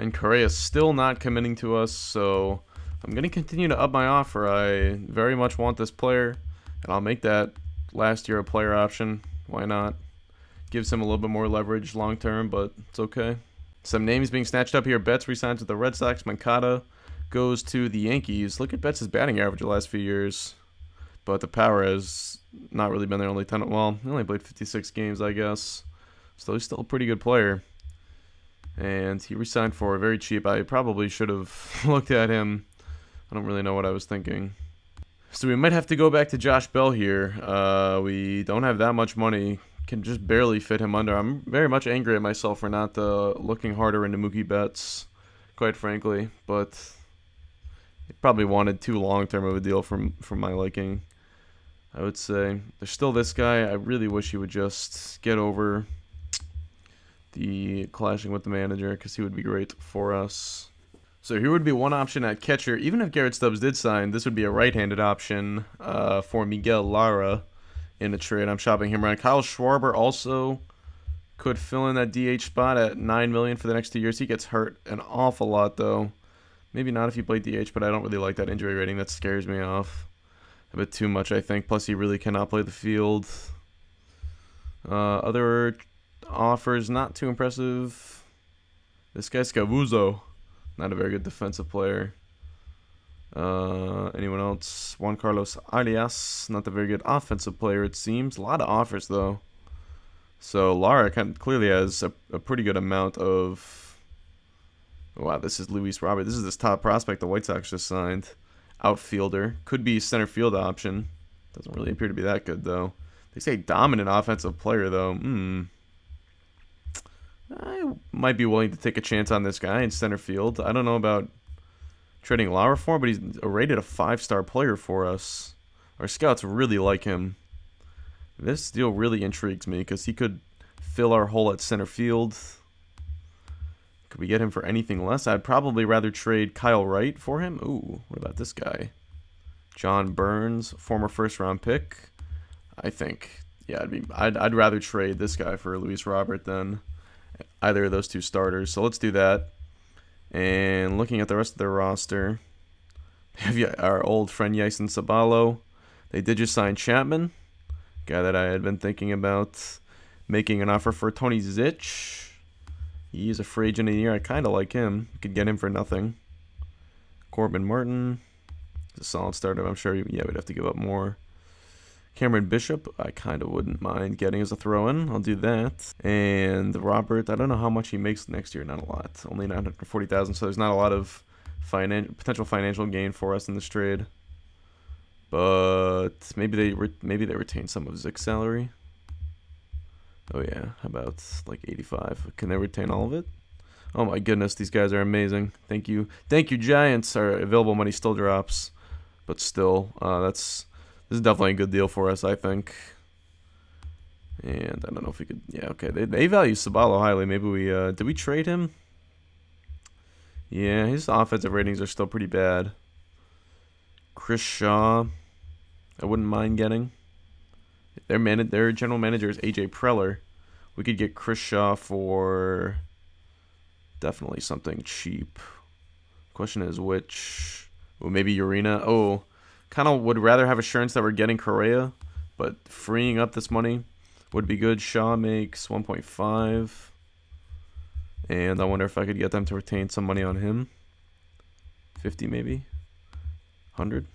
And Correa's still not committing to us, so I'm going to continue to up my offer. I very much want this player, and I'll make that last year a player option. Why not? Gives him a little bit more leverage long term, but it's okay. Some names being snatched up here. Betts resigns with the Red Sox. Moncada goes to the Yankees. Look at Betts' batting average the last few years. But the power has not really been there. Only 10. Well, he only played 56 games, I guess. So he's still a pretty good player. And he resigned for very cheap. I probably should have looked at him. I don't really know what I was thinking. So we might have to go back to Josh Bell here. We don't have that much money. Can just barely fit him under. I'm very much angry at myself for not looking harder into Mookie Betts, quite frankly. But he probably wanted too long-term of a deal from my liking, I would say. There's still this guy. I really wish he would just get over the clashing with the manager, because he would be great for us. So here would be one option at catcher. Even if Garrett Stubbs did sign, this would be a right-handed option for Miguel Lara in a trade. I'm shopping him around. Kyle Schwarber also could fill in that DH spot at $9 million for the next 2 years. He gets hurt an awful lot, though. Maybe not if you play DH, but I don't really like that injury rating. That scares me off a bit too much, I think. Plus, he really cannot play the field. Other offers, not too impressive. This guy Scavuzzo, not a very good defensive player. Anyone else? Juan Carlos Arias, not a very good offensive player, it seems. A lot of offers, though. So Lara clearly has a pretty good amount of... Wow, this is Luis Robert. This is this top prospect the White Sox just signed. Outfielder. Could be center field option. Doesn't really appear to be that good, though. They say dominant offensive player, though. I might be willing to take a chance on this guy in center field. I don't know about trading Lara for him, but he's rated a 5-star player for us. Our scouts really like him. This deal really intrigues me because he could fill our hole at center field. Could we get him for anything less? I'd probably rather trade Kyle Wright for him. Ooh, what about this guy? John Burns, former first-round pick. I think, yeah, I'd rather trade this guy for Luis Robert than either of those two starters. So let's do that. And looking at the rest of their roster, they have our old friend Yason Sabalo. They did just sign Chapman, guy that I had been thinking about making an offer for. Tony Zych. He's a free agent in a year. I kind of like him. You could get him for nothing. Corbin Martin. He's a solid starter. I'm sure, yeah, we'd have to give up more. Cameron Bishop, I kind of wouldn't mind getting as a throw-in. I'll do that. And Robert, I don't know how much he makes next year. Not a lot. Only $940,000, so there's not a lot of potential financial gain for us in this trade. But maybe they retain some of Zick's salary. Oh yeah, how about like 85? Can they retain all of it? Oh my goodness, these guys are amazing. Thank you, Giants. Our available money still drops, but still, this is definitely a good deal for us, I think. And I don't know if we could. Yeah, okay. They value Sabalo highly. Maybe we did we trade him? Yeah, his offensive ratings are still pretty bad. Chris Shaw, I wouldn't mind getting. Their general manager is AJ Preller. We could get Chris Shaw for definitely something cheap. Question is which? Well, maybe Urena. Oh, kind of would rather have assurance that we're getting Correa, but freeing up this money would be good. Shaw makes 1.5, and I wonder if I could get them to retain some money on him. 50 maybe, 100.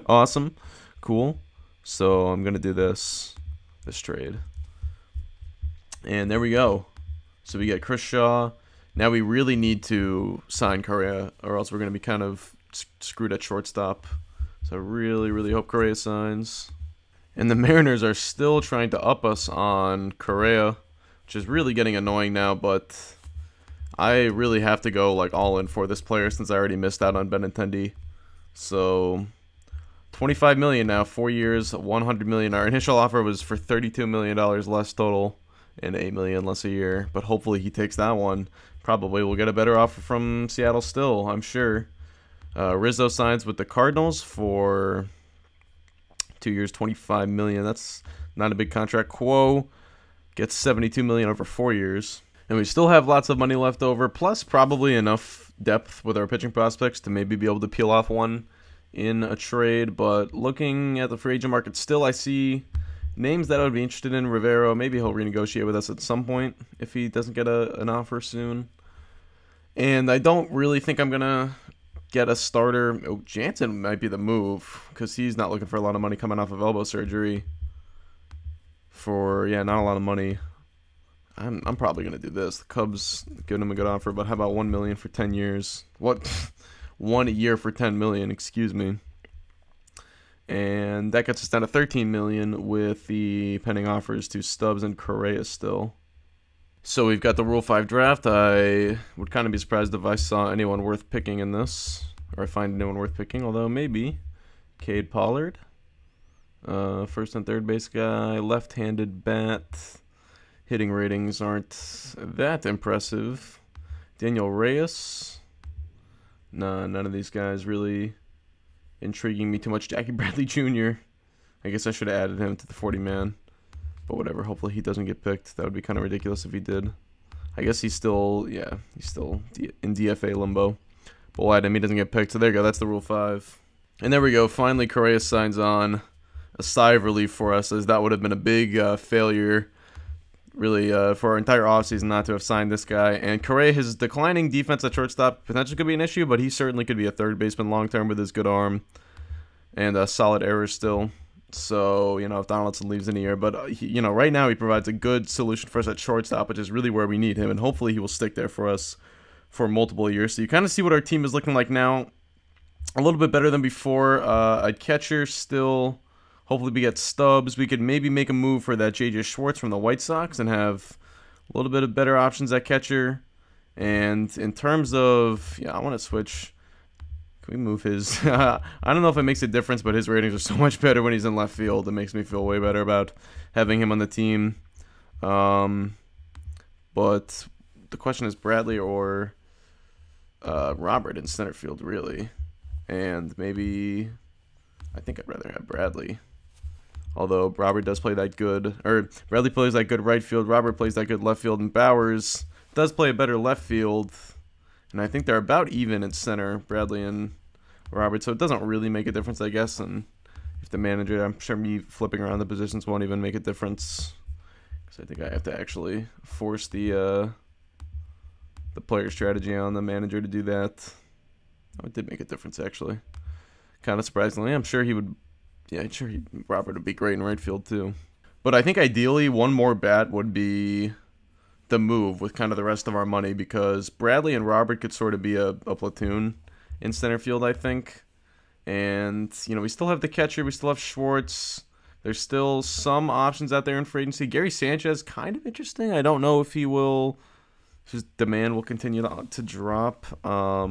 Awesome, cool. So I'm gonna do this trade, and there we go. So we get Chris Shaw. Now we really need to sign Correa, or else we're gonna be kind of screwed at shortstop. So I really hope Correa signs. And the Mariners are still trying to up us on Correa, which is really getting annoying now. But I really have to go like all in for this player since I already missed out on Benintendi. So $25 million now, 4 years, $100 million. Our initial offer was for $32 million less total and $8 million less a year. But hopefully he takes that one. Probably we'll get a better offer from Seattle still, I'm sure. Rizzo signs with the Cardinals for 2 years, $25 million. That's not a big contract. Quo gets $72 million over 4 years. And we still have lots of money left over, plus probably enough depth with our pitching prospects to maybe be able to peel off one in a trade. But looking at the free agent market still, I see names that I would be interested in. Rivero, maybe he'll renegotiate with us at some point if he doesn't get an offer soon. And I don't really think I'm going to get a starter. Oh, Jansen might be the move because he's not looking for a lot of money coming off of elbow surgery. For, yeah, not a lot of money. I'm probably going to do this. The Cubs giving him a good offer, but how about $1 million for 10 years? What? 1 year for $10 million, excuse me. And that gets us down to $13 million with the pending offers to Stubbs and Correa still. So we've got the Rule 5 draft. I would kind of be surprised if I saw anyone worth picking in this, or I find anyone worth picking, although maybe Cade Pollard. First and third base guy, left-handed bat. Hitting ratings aren't that impressive. Daniel Reyes. Nah, none of these guys really intriguing me too much. Jackie Bradley Jr. I guess I should have added him to the 40-man. But whatever, hopefully he doesn't get picked. That would be kind of ridiculous if he did. I guess he's still in DFA limbo. But we'll add him, he doesn't get picked. So there you go, that's the Rule 5. And there we go, finally Correa signs on. A sigh of relief for us, as that would have been a big failure really for our entire offseason not to have signed this guy. And Correa, his declining defense at shortstop potentially could be an issue, but he certainly could be a third baseman long-term with his good arm and solid errors still. So, you know, if Donaldson leaves in a year. But, you know, right now he provides a good solution for us at shortstop, which is really where we need him. And hopefully he will stick there for us for multiple years. So you kind of see what our team is looking like now. A little bit better than before. At catcher still... Hopefully we get Stubbs. We could maybe make a move for that J.J. Schwartz from the White Sox and have a little bit of better options at catcher. And in terms of, yeah, I want to switch. Can we move his? I don't know if it makes a difference, but his ratings are so much better when he's in left field. It makes me feel way better about having him on the team. But the question is Bradley or Robert in center field, really. And maybe I think I'd rather have Bradley. Although Robert does play that good, or Bradley plays that good right field, Robert plays that good left field, and Bowers does play a better left field. And I think they're about even in center, Bradley and Robert, so it doesn't really make a difference, I guess. And if the manager, I'm sure me flipping around the positions won't even make a difference, because I think I have to actually force the player strategy on the manager to do that. Oh, it did make a difference, actually. Kind of surprisingly. I'm sure he would... Yeah, I'm sure Robert would be great in right field, too. But I think ideally one more bat would be the move with kind of the rest of our money, because Bradley and Robert could sort of be a platoon in center field, I think. And, you know, we still have the catcher. We still have Schwartz. There's still some options out there in free agency. Gary Sanchez, kind of interesting. I don't know if he will... If his demand will continue to drop. But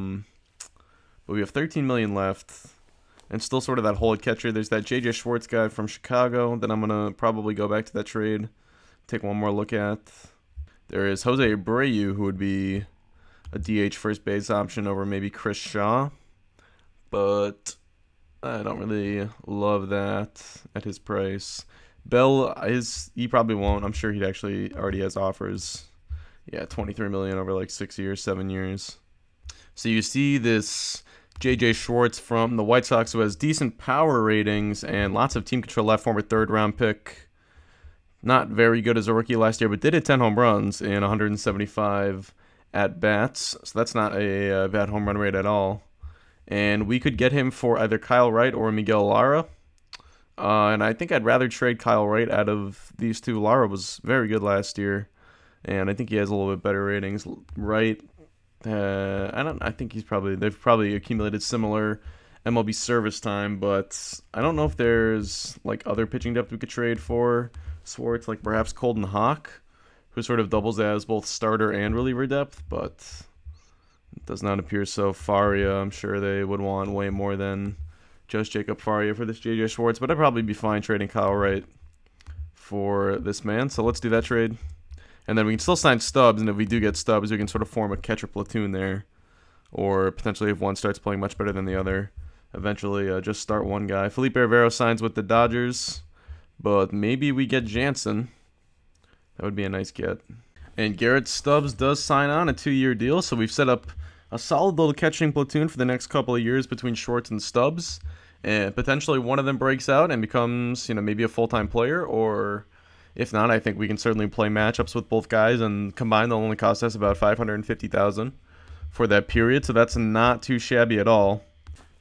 we have $13 million left. And still sort of that hole at catcher. There's that J.J. Schwartz guy from Chicago that I'm going to probably go back to that trade. Take one more look at. There is Jose Abreu, who would be a DH first base option over maybe Chris Shaw. But I don't really love that at his price. Bell, he probably won't. I'm sure he actually already has offers. Yeah, $23 million over like 6 years, 7 years. So you see this... J.J. Schwartz from the White Sox, who has decent power ratings and lots of team control left, former third-round pick. Not very good as a rookie last year, but did hit 10 home runs in 175 at-bats. So that's not a bad home run rate at all. And we could get him for either Kyle Wright or Miguel Lara. And I think I'd rather trade Kyle Wright out of these two. Lara was very good last year, and I think he has a little bit better ratings. Wright... I think they've probably accumulated similar MLB service time, but I don't know if there's like other pitching depth we could trade for Schwartz, like perhaps Colton Hawk, who sort of doubles as both starter and reliever depth, but it does not appear so. Faria, I'm sure they would want way more than just Jacob Faria for this J.J. Schwartz, but I'd probably be fine trading Kyle Wright for this man, so let's do that trade. And then we can still sign Stubbs, and if we do get Stubbs, we can sort of form a catcher platoon there. Or potentially if one starts playing much better than the other, eventually just start one guy. Felipe Rivero signs with the Dodgers, but maybe we get Jansen. That would be a nice get. And Garrett Stubbs does sign on a 2-year deal, so we've set up a solid little catching platoon for the next couple of years between Schwartz and Stubbs. And potentially one of them breaks out and becomes, maybe a full-time player, or if not, I think we can certainly play matchups with both guys, and combined they'll only cost us about $550,000 for that period, so that's not too shabby at all.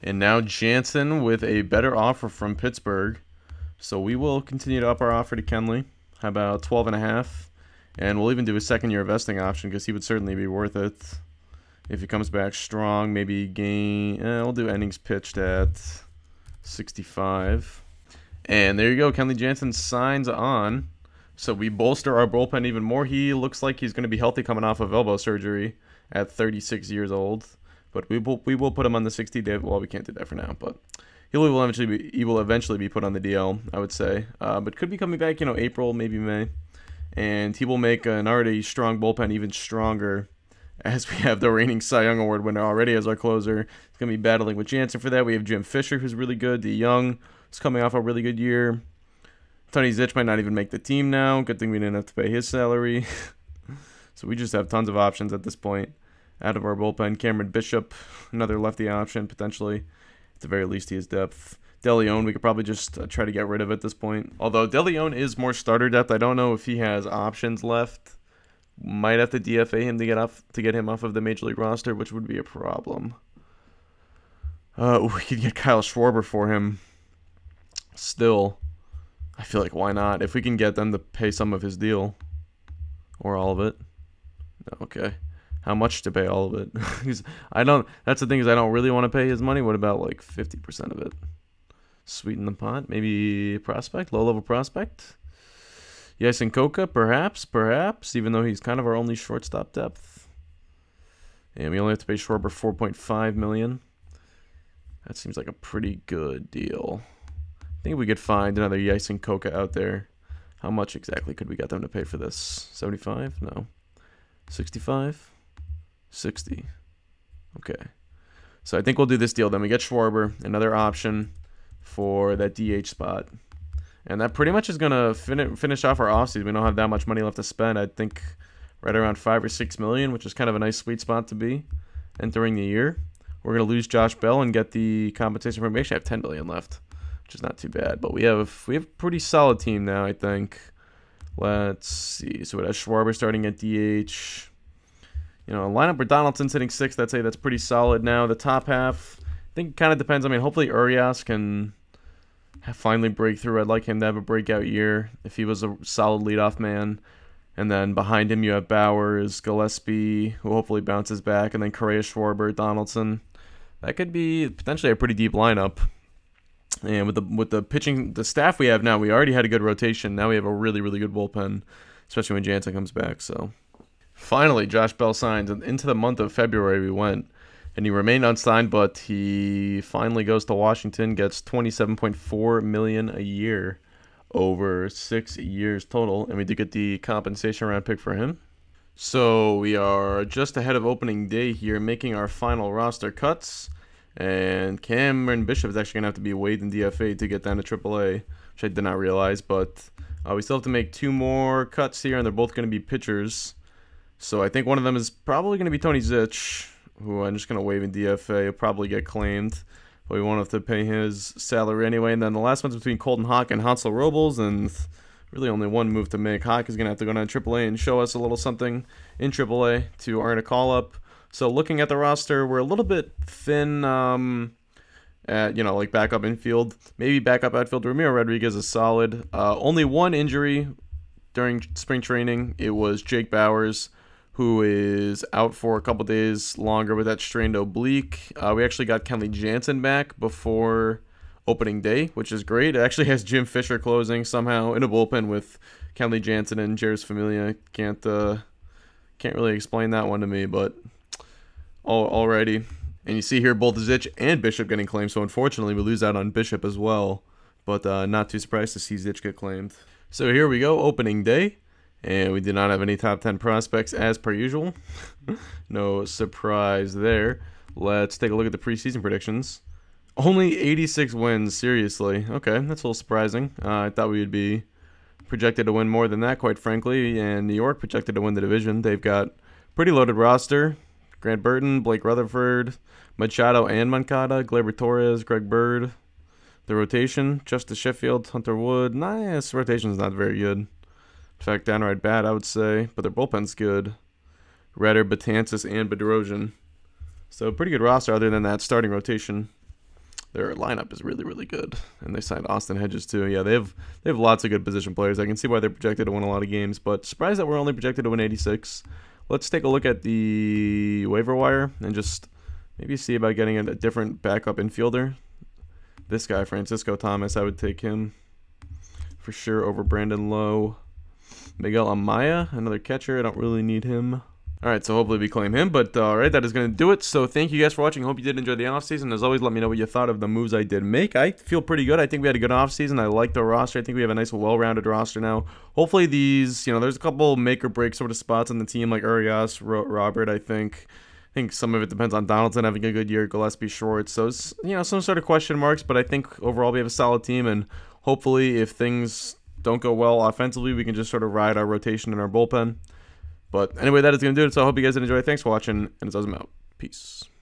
And now Jansen with a better offer from Pittsburgh. So we will continue to up our offer to Kenley. How about 12.5? And we'll even do a second-year vesting option because he would certainly be worth it if he comes back strong. Maybe gain. We'll do innings pitched at 65. And there you go. Kenley Jansen signs on. So we bolster our bullpen even more. He looks like he's going to be healthy coming off of elbow surgery at 36 years old. But we will put him on the 60-day. Well, we can't do that for now, but he will eventually be put on the DL, I would say. But could be coming back, April, maybe May. And he will make an already strong bullpen even stronger, as we have the reigning Cy Young Award winner already as our closer. He's going to be battling with Jansen for that. We have Jim Fisher, who's really good. DeYoung is coming off a really good year. Tony Zych might not even make the team now. Good thing we didn't have to pay his salary. So we just have tons of options at this point out of our bullpen. Cameron Bishop, another lefty option, potentially. At the very least, he has depth. DeLeon, we could probably just try to get rid of at this point. Although DeLeon is more starter depth, I don't know if he has options left. Might have to DFA him to get him off of the Major League roster, which would be a problem. We could get Kyle Schwarber for him. Still, I feel like why not? If we can get them to pay some of his deal. Or all of it. Okay. How much to pay all of it? That's the thing, is I don't really want to pay his money. What about like 50% of it? Sweeten the pot. Maybe prospect, low-level prospect. Yasin Coca, perhaps, even though he's kind of our only shortstop depth. And we only have to pay Schwarber $4.5 million. That seems like a pretty good deal. I think we could find another Yasin Coca out there. How much exactly could we get them to pay for this? 75? No. 65? 60. Okay. So I think we'll do this deal. Then we get Schwarber, another option for that DH spot. And that pretty much is going to finish off our offseason. We don't have that much money left to spend. I think right around $5 or $6 million, which is kind of a nice sweet spot to be entering the year. We're going to lose Josh Bell and get the compensation from him. We actually have $10 million left, which is not too bad. But we have a pretty solid team now, I think. Let's see. So it has Schwarber starting at DH. A lineup where Donaldson's hitting 6th, I'd say that's pretty solid now. The top half, I think it kind of depends. I mean, hopefully Urias can finally break through. I'd like him to have a breakout year if he was a solid leadoff man. And then behind him you have Bowers, Gillespie, who hopefully bounces back, and then Correa, Schwarber, Donaldson. That could be potentially a pretty deep lineup. And with the pitching, the staff we have now, we already had a good rotation. Now we have a really, really good bullpen, especially when Jansen comes back. So finally, Josh Bell signs, and into the month of February we went, and he remained unsigned, but he finally goes to Washington, gets $27.4 million a year over 6 years total, and we did get the compensation round pick for him. So we are just ahead of opening day here, making our final roster cuts, and Cameron Bishop is actually going to have to be waived in DFA to get down to AAA, which I did not realize, but we still have to make 2 more cuts here, and they're both going to be pitchers. So I think one of them is probably going to be Tony Zych, who I'm just going to waive in DFA. He'll probably get claimed, but we won't have to pay his salary anyway. And then the last one's between Colton Hawk and Hansel Robles, and really only one move to make. Hawk is going to have to go down to AAA and show us a little something in AAA to earn a call-up. So looking at the roster, we're a little bit thin at, like backup infield. Maybe backup outfield. Ramiro Rodriguez is solid. Only one injury during spring training. It was Jake Bowers, who is out for a couple days longer with that strained oblique. We actually got Kenley Jansen back before opening day, which is great. It actually has Jim Fisher closing somehow in a bullpen with Kenley Jansen and Jeurys Familia. Can't really explain that one to me, but alrighty. And you see here both Zych and Bishop getting claimed, so unfortunately we lose out on Bishop as well, but not too surprised to see Zych get claimed. So here we go, opening day. And we did not have any top 10 prospects as per usual. No surprise there. Let's take a look at the preseason predictions. Only 86 wins, seriously. Okay, that's a little surprising. I thought we would be projected to win more than that, quite frankly, and New York projected to win the division. They've got pretty loaded roster. Grant Burton, Blake Rutherford, Machado and Moncada, Gleyber Torres, Greg Bird. The rotation, Justice Sheffield, Hunter Wood. Nice. Rotation's not very good. In fact, downright bad, I would say. But their bullpen's good. Redder, Betances, and Bedrosian. So pretty good roster other than that starting rotation. Their lineup is really, really good. And they signed Austin Hedges too. Yeah, they have lots of good position players. I can see why they're projected to win a lot of games. But surprised that we're only projected to win 86. Let's take a look at the waiver wire and just maybe see about getting a different backup infielder. This guy, Francisco Thomas, I would take him for sure over Brandon Lowe. Miguel Amaya, another catcher. I don't really need him. All right, so hopefully we claim him. But all right, that is going to do it. So thank you guys for watching. Hope you did enjoy the offseason. As always, let me know what you thought of the moves I did make. I feel pretty good. I think we had a good offseason. I like the roster. I think we have a nice, well-rounded roster now. Hopefully these, there's a couple make-or-break sort of spots on the team, like Urias, Robert, I think some of it depends on Donaldson having a good year, Gillespie short. So, some sort of question marks, but I think overall we have a solid team, and hopefully if things don't go well offensively, we can just sort of ride our rotation and our bullpen. But anyway, that is going to do it, so I hope you guys did enjoy. Thanks for watching, and as always, I'm out. Peace.